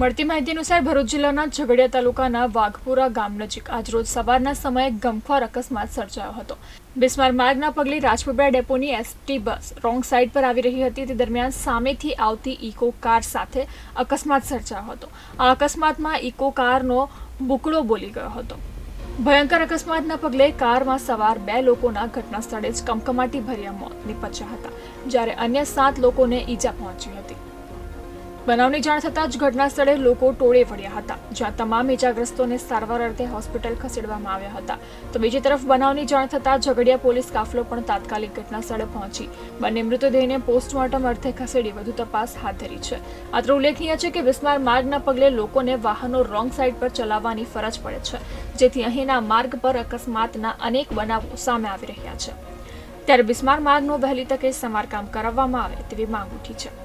મળતી માહિતી અનુસાર ભરૂચ જિલ્લાના ઝઘડિયા તાલુકાના વાઘપુરા ગામ નજીક આજરોજ સવારના સમયે ગમખ્વાર અકસ્માત સર્જાયો હતો। બિસ્માર માર્ગના પગલે રાજપીપળા ડેપોની એસટી બસ રોંગ સાઈડ પર આવી રહી હતી। તે દરમિયાન સામેથી આવતી ઇકો કાર સાથે અકસ્માત સર્જાયો હતો। આ અકસ્માતમાં ઇકો કારનો બુકડો બોલી ગયો હતો। ભયંકર અકસ્માતના પગલે કારમાં સવાર 2 લોકોના ઘટના સ્થળે જ કમકમાટી ભર્યા મોત નીપજ્યા હતા, જ્યારે અન્ય 7 લોકોને ઈજા પહોંચી હતી। બનાવની જાણ થતાં જ ઘટના સ્થળે લોકો ટોળે વળ્યા હતા, જ્યાં તમામ ઈજાગ્રસ્તોને સારવાર અર્થે હોસ્પિટલ ખસેડવામાં આવ્યા હતા। તો બીજી તરફ બનાવની જાણ થતાં ઝઘડિયા પોલીસ કાફલો પણ તાત્કાલિક ઘટના સ્થળે પહોંચી બંને મૃતદેહને પોસ્ટમોર્ટમ અર્થે ખસેડી વધુ તપાસ હાથ ધરી છે। અત્રે ઉલ્લેખનીય છે કે બિસ્માર માર્ગના પગલે લોકોને વાહનો રોંગ સાઈડ પર ચલાવવાની ફરજ પડે છે, જેથી અહીંના માર્ગ પર અકસ્માતના અનેક બનાવો સામે આવી રહ્યા છે। ત્યારે બિસ્માર માર્ગનું વહેલી તકે સમારકામ કરાવવામાં આવે તેવી માંગ ઉઠી છે।